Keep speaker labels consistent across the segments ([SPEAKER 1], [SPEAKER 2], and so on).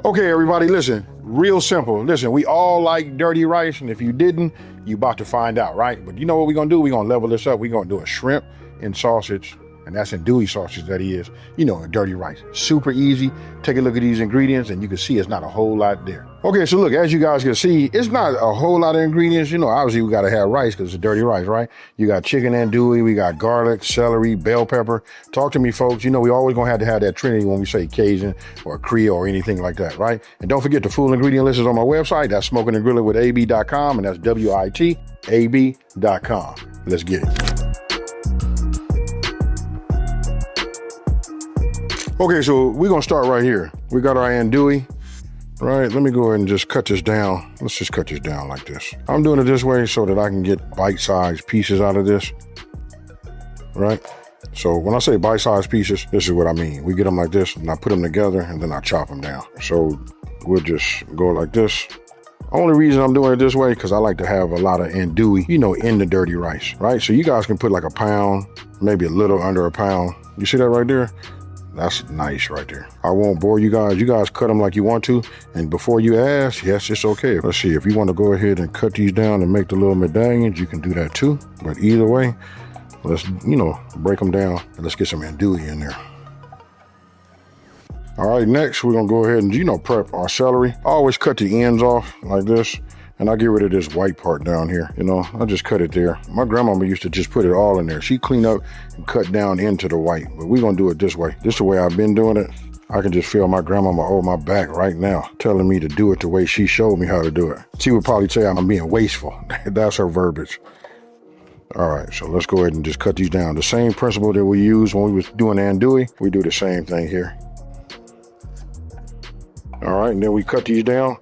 [SPEAKER 1] Okay, everybody, listen, real simple. Listen, we all like dirty rice, and if you didn't, you about to find out, right? But you know what we're gonna do? We're gonna level this up. We're gonna do a shrimp and sausage, and that's andouille sausage, that is, a dirty rice. Super easy. Take a look at these ingredients, and you can see it's not a whole lot there. Okay, so look, as you guys can see, it's not a whole lot of ingredients. Obviously we gotta have rice because it's dirty rice, right? You got chicken andouille, we got garlic, celery, bell pepper. Talk to me, folks. We always gonna have to have that trinity when we say Cajun or Creole or anything like that, right? And don't forget the full ingredient list is on my website. That's Smokin and Grillin with AB.com, and that's WITAB.com. Let's get it. Okay, so we're gonna start right here. We got our andouille. Right, let me go ahead and just cut this down. Let's just cut this down like this. I'm doing it this way so that I can get bite-sized pieces out of this, right? So when I say bite-sized pieces, this is what I mean. We get them like this, and I put them together, and then I chop them down. So we'll just go like this. Only reason I'm doing it this way, because I like to have a lot of andouille, in the dirty rice, right? So you guys can put like a pound, maybe a little under a pound. You see that right there? That's nice right there. I won't bore you guys. You guys cut them like you want to. And before you ask, yes, it's okay. Let's see, if you want to go ahead and cut these down and make the little medallions, you can do that too. But either way, let's, break them down and let's get some andouille in there. All right, next we're gonna go ahead and, prep our celery. I always cut the ends off like this. And I get rid of this white part down here. I just cut it there. My grandmama used to just put it all in there. She cleaned up and cut down into the white, but we're gonna do it this way. This is the way I've been doing it. I can just feel my grandmama over my back right now, telling me to do it the way she showed me how to do it. She would probably say I'm being wasteful. That's her verbiage. All right, so let's go ahead and just cut these down. The same principle that we used when we was doing andouille, we do the same thing here. All right, and then we cut these down.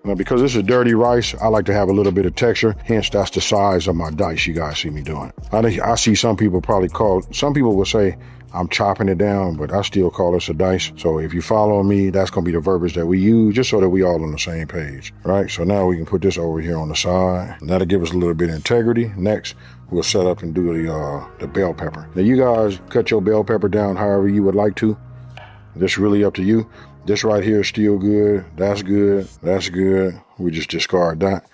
[SPEAKER 1] Now, because this is dirty rice, I like to have a little bit of texture. Hence, that's the size of my dice you guys see me doing. I see some people some people will say I'm chopping it down, but I still call this a dice. So if you follow me, that's going to be the verbiage that we use, just so that we all on the same page, right? So now we can put this over here on the side. That'll give us a little bit of integrity. Next, we'll set up and do the bell pepper. Now, you guys cut your bell pepper down however you would like to. This is really up to you. This right here is still good. That's good. That's good. We just discard that.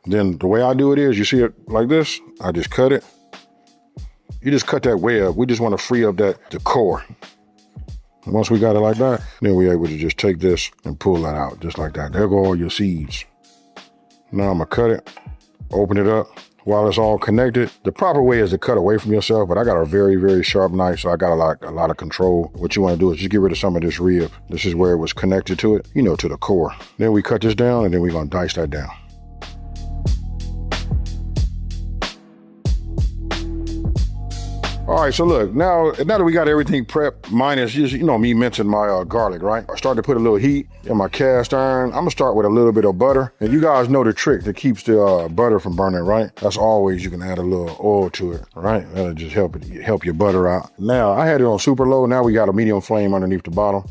[SPEAKER 1] Then the way I do it is, you see it like this? I just cut it. You just cut that web. We just want to free up the core. Once we got it like that, then we're able to just take this and pull that out just like that. There go all your seeds. Now I'm gonna cut it, open it up. While it's all connected, the proper way is to cut away from yourself, but I got a very, very sharp knife, so I got a lot of control. What you want to do is just get rid of some of this rib. This is where it was connected to it, to the core. Then we cut this down, and then we're gonna dice that down. All right, so look, now that we got everything prepped, minus just, me mincing my garlic, right? I started to put a little heat in my cast iron. I'm gonna start with a little bit of butter. And you guys know the trick that keeps the butter from burning, right? That's always, you can add a little oil to it, right? That'll just help your butter out. Now, I had it on super low. Now we got a medium flame underneath the bottom.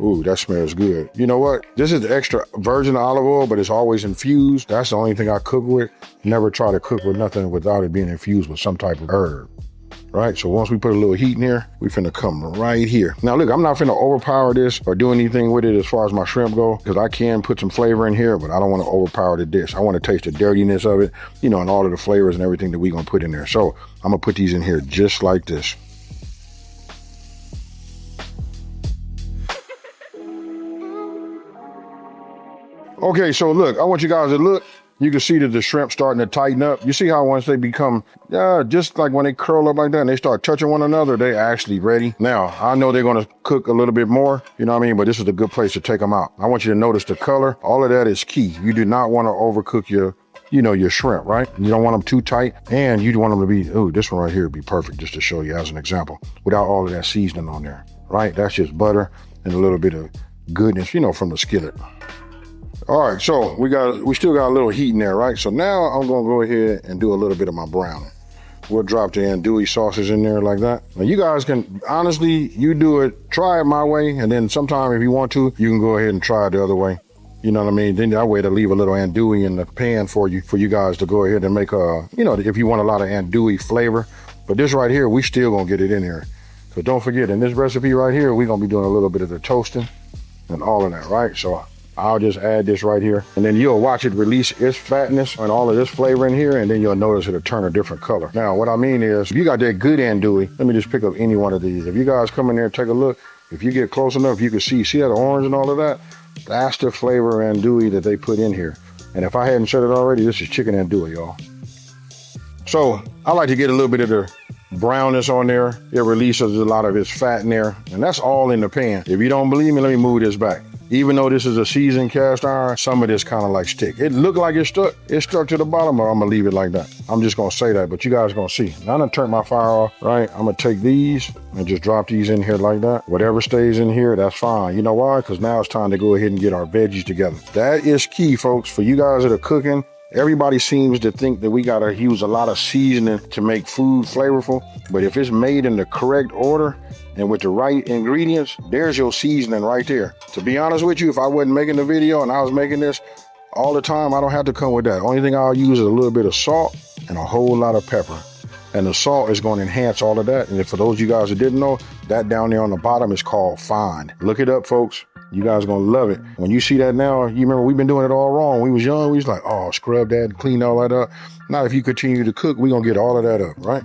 [SPEAKER 1] Ooh, that smells good. You know what? This is extra virgin olive oil, but it's always infused. That's the only thing I cook with. Never try to cook with nothing without it being infused with some type of herb. Right, so once we put a little heat in here, we finna come right here. Now look, I'm not finna overpower this or do anything with it as far as my shrimp go, because I can put some flavor in here, but I don't want to overpower the dish. I want to taste the dirtiness of it, and all of the flavors and everything that we gonna put in there. So I'm gonna put these in here just like this. Okay, so look, I want you guys to look. You can see that the shrimp starting to tighten up. You see how once they become, just like when they curl up like that and they start touching one another, they actually ready. Now, I know they're gonna cook a little bit more, but this is a good place to take them out. I want you to notice the color. All of that is key. You do not wanna overcook your shrimp, right? You don't want them too tight, and you want them to be, this one right here would be perfect, just to show you as an example, without all of that seasoning on there, right? That's just butter and a little bit of goodness, from the skillet. All right, so we still got a little heat in there, right? So now I'm gonna go ahead and do a little bit of my browning. We'll drop the andouille sauces in there like that. Now you guys can, honestly, try it my way, and then sometime if you want to, you can go ahead and try it the other way. You know what I mean? Then that way to leave a little andouille in the pan for you guys to go ahead and make if you want a lot of andouille flavor. But this right here, we still gonna get it in here. So don't forget, in this recipe right here, we're gonna be doing a little bit of the toasting. and all of that, right? So I'll just add this right here, and then you'll watch it release its fatness and all of this flavor in here, and then you'll notice it'll turn a different color. Now, what I mean is, if you got that good andouille, let me just pick up any one of these. If you guys come in there and take a look, if you get close enough, you can see that orange and all of that? That's the flavor andouille that they put in here. And if I hadn't said it already, this is chicken andouille, y'all. So I like to get a little bit of the brownness on there. It releases a lot of its fat in there, and that's all in the pan. If you don't believe me, let me move this back. Even though this is a seasoned cast iron, some of this kind of like stick. It looked like it's stuck to the bottom, but I'm gonna leave it like that. I'm just gonna say that, but you guys gonna see. Now I'm gonna turn my fire off, right? I'm gonna take these and just drop these in here like that. Whatever stays in here, that's fine. You know why? Because now it's time to go ahead and get our veggies together. That is key, folks, for you guys that are cooking. Everybody seems to think that we gotta use a lot of seasoning to make food flavorful, but if it's made in the correct order and with the right ingredients, there's your seasoning right there. To be honest with you, if I wasn't making the video and I was making this all the time, I don't have to come with that. Only thing I'll use is a little bit of salt and a whole lot of pepper. And the salt is going to enhance all of that. And for those of you guys that didn't know, that down there on the bottom is called fine. Look it up, folks. You guys are going to love it. When you see that now, you remember we've been doing it all wrong. We was young. We was like, oh, scrub that, clean all that up. Now, if you continue to cook, we're going to get all of that up, right?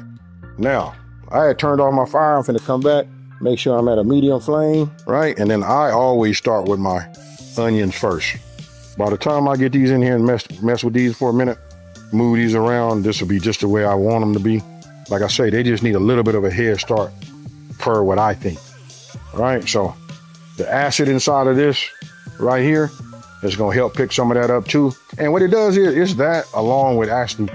[SPEAKER 1] Now, I had turned off my fire. I'm finna come back, make sure I'm at a medium flame, right? And then I always start with my onions first. By the time I get these in here and mess with these for a minute, move these around, this will be just the way I want them to be. Like I say, they just need a little bit of a head start per what I think, all right? So the acid inside of this right here is gonna help pick some of that up too. And what it does is that along with actually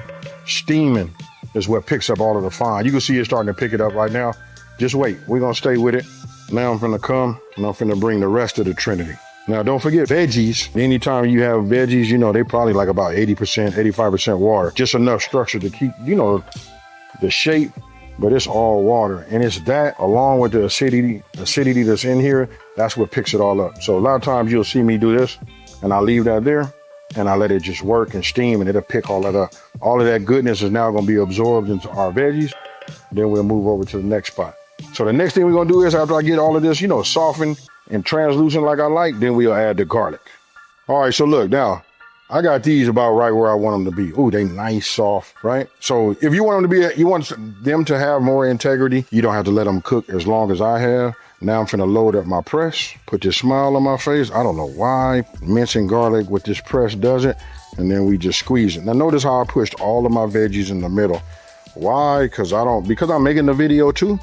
[SPEAKER 1] steaming is what picks up all of the fine. You can see it starting to pick it up right now. Just wait, we're gonna stay with it. Now I'm gonna come and I'm gonna bring the rest of the Trinity. Now don't forget veggies. Anytime you have veggies, you know, they probably like about 80%, 85% water. Just enough structure to keep, you know, the shape, but it's all water. And it's that along with the acidity that's in here, that's what picks it all up. So a lot of times you'll see me do this and I leave that there and I let it just work and steam and it'll pick all that up. All of that goodness is now gonna be absorbed into our veggies. Then we'll move over to the next spot. So the next thing we're gonna do is after I get all of this, you know, softened and translucent like I like, then we'll add the garlic. All right, so look, now I got these about right where I want them to be. Ooh, they nice, soft, right? So if you want them to be, you want them to have more integrity, you don't have to let them cook as long as I have. Now I'm finna load up my press, put this smile on my face. I don't know why mincing garlic with this press does it. And then we just squeeze it. Now notice how I pushed all of my veggies in the middle. Why? Because I'm making the video too.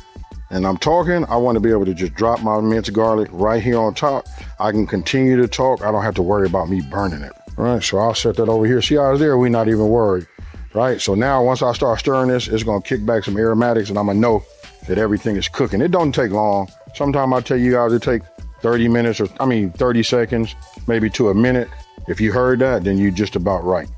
[SPEAKER 1] And I'm talking, I want to be able to just drop my minced garlic right here on top. I can continue to talk. I don't have to worry about me burning it. All right, so I'll set that over here. See how it's there? We're not even worried, right? So now once I start stirring this, it's gonna kick back some aromatics and I'm gonna know that everything is cooking. It don't take long. Sometimes I tell you guys it takes 30 seconds, maybe to a minute. If you heard that, then you're just about right.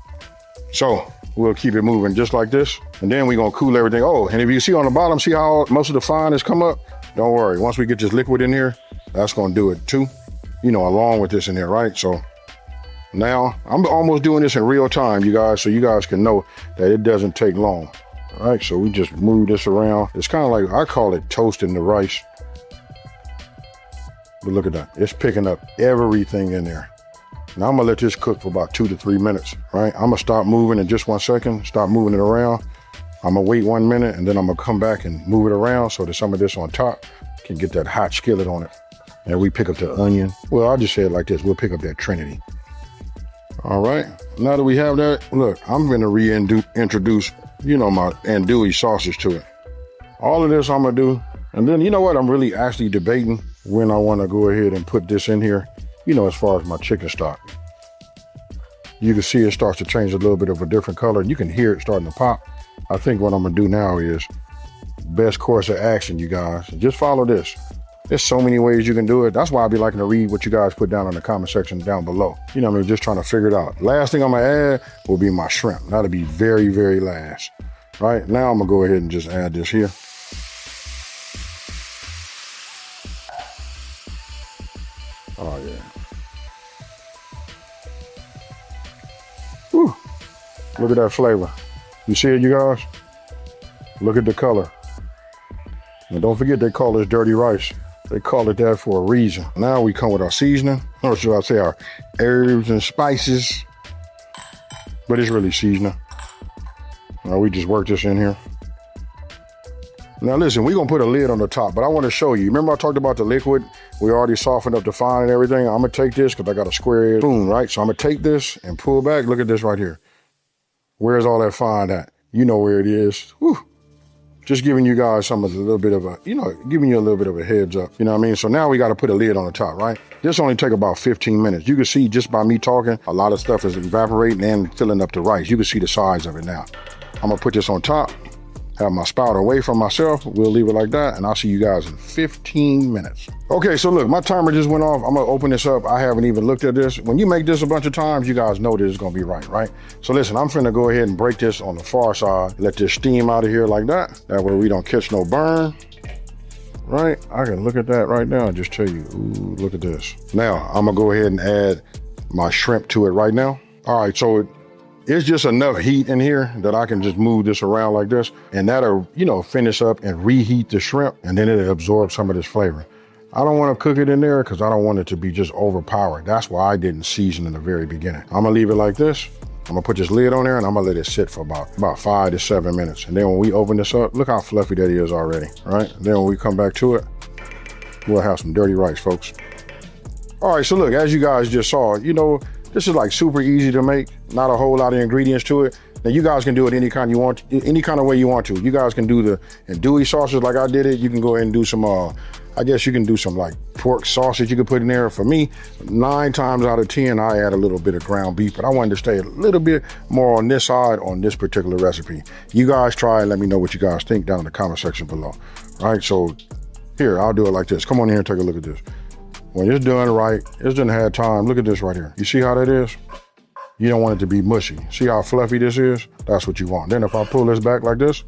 [SPEAKER 1] So we'll keep it moving just like this. And then we're gonna cool everything. Oh, and if you see on the bottom, see how most of the fine has come up? Don't worry, once we get this liquid in here, that's gonna do it too. You know, along with this in there, right? So now I'm almost doing this in real time, you guys, so you guys can know that it doesn't take long. All right, so we just move this around. It's kind of like, I call it toasting the rice. But look at that, it's picking up everything in there. Now I'm gonna let this cook for about 2 to 3 minutes, right? I'm gonna stop moving in just 1 second, stop moving it around. I'm gonna wait 1 minute and then I'm gonna come back and move it around so that some of this on top can get that hot skillet on it. And we pick up the onion. Well, I'll just say it like this, we'll pick up that Trinity. All right, now that we have that, look, I'm gonna reintroduce, you know, my andouille sausage to it. All of this I'm gonna do, and then you know what, I'm really actually debating when I wanna go ahead and put this in here, you know, as far as my chicken stock. You can see it starts to change a little bit of a different color. You can hear it starting to pop. I think what I'm gonna do now is best course of action, you guys. Just follow this. There's so many ways you can do it. That's why I be liking to read what you guys put down in the comment section down below. You know what I mean? Just trying to figure it out. Last thing I'm gonna add will be my shrimp. That'll be very, very last. Right, now I'm gonna go ahead and just add this here. Oh yeah. Whew. Look at that flavor. You see it, you guys? Look at the color. And don't forget they call this dirty rice. They call it that for a reason. Now we come with our seasoning, or should I say our herbs and spices, but it's really seasoning. Now we just work this in here. Now listen, we're gonna put a lid on the top, but I wanna show you. Remember I talked about the liquid? We already softened up the fine and everything. I'm gonna take this, cause I got a square spoon, right? So I'm gonna take this and pull back. Look at this right here. Where's all that fine at? You know where it is. Whew. Just giving you guys a little bit of a, giving you a little bit of a heads up. You know what I mean? So now we got to put a lid on the top, right? This only take about 15 minutes. You can see just by me talking, a lot of stuff is evaporating and filling up the rice. You can see the size of it now. I'm gonna put this on top, have my spout away from myself. We'll leave it like that, and I'll see you guys in 15 minutes. Okay, so look, my timer just went off. I'm gonna open this up. I haven't even looked at this. When you make this a bunch of times, you guys know this is gonna be right? So listen, I'm finna go ahead and break this on the far side. Let this steam out of here like that. That way we don't catch no burn. Right, I can look at that right now and just tell you, ooh, look at this. Now, I'm gonna go ahead and add my shrimp to it right now. All right, so it's just enough heat in here that I can just move this around like this, and that'll, finish up and reheat the shrimp, and then it'll absorb some of this flavor. I don't want to cook it in there because I don't want it to be just overpowered. That's why I didn't season in the very beginning. I'm gonna leave it like this. I'm gonna put this lid on there and I'm gonna let it sit for about 5 to 7 minutes. And then when we open this up, look how fluffy that is already, right? Then when we come back to it, we'll have some dirty rice, folks. All right, so look, as you guys just saw, this is like super easy to make, not a whole lot of ingredients to it. Now you guys can do it any kind you want, any kind of way you want to. You guys can do the andouille sausage like I did it. You can go ahead and do some, I guess you can do some like pork sausage you can put in there. For me, 9 times out of 10, I add a little bit of ground beef, but I wanted to stay a little bit more on this side on this particular recipe. You guys try and let me know what you guys think down in the comment section below. All right, so here, I'll do it like this. Come on in here and take a look at this. When it's done right, it's done had time. Look at this right here. You see how that is? You don't want it to be mushy. See how fluffy this is? That's what you want. Then if I pull this back like this,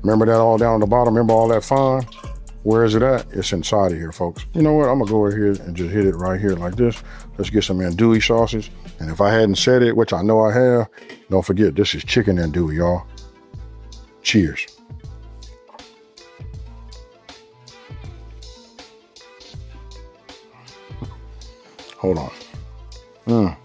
[SPEAKER 1] remember that all down on the bottom? Remember all that fine? Where is it at? It's inside of here, folks. You know what? I'm gonna go over here and just hit it right here like this. Let's get some andouille sausage. And if I hadn't said it, which I know I have, don't forget, this is chicken andouille, y'all. Cheers. Hold on.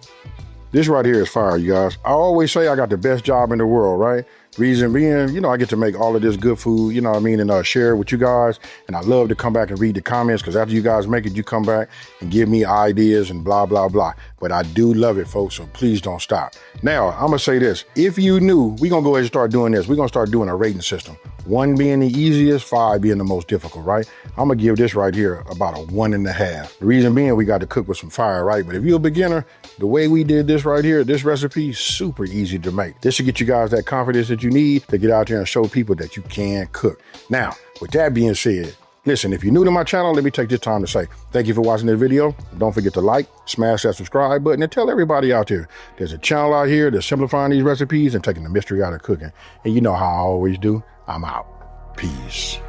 [SPEAKER 1] This right here is fire, you guys. I always say I got the best job in the world, right? Reason being, I get to make all of this good food, and share it with you guys. And I love to come back and read the comments, because after you guys make it, you come back and give me ideas and blah, blah, blah. But I do love it, folks, so please don't stop. Now, I'm gonna say this. If you knew, we're gonna go ahead and start doing this. We're gonna start doing a rating system. 1 being the easiest, 5 being the most difficult, right? I'm gonna give this right here about a 1.5. The reason being, we got to cook with some fire, right? But if you're a beginner, the way we did this right here, this recipe, super easy to make. This should get you guys that confidence that you need to get out there and show people that you can cook. Now, with that being said, listen, if you're new to my channel, let me take this time to say thank you for watching this video. Don't forget to like, smash that subscribe button, and tell everybody out there there's a channel out here that's simplifying these recipes and taking the mystery out of cooking. And you know how I always do. I'm out. Peace.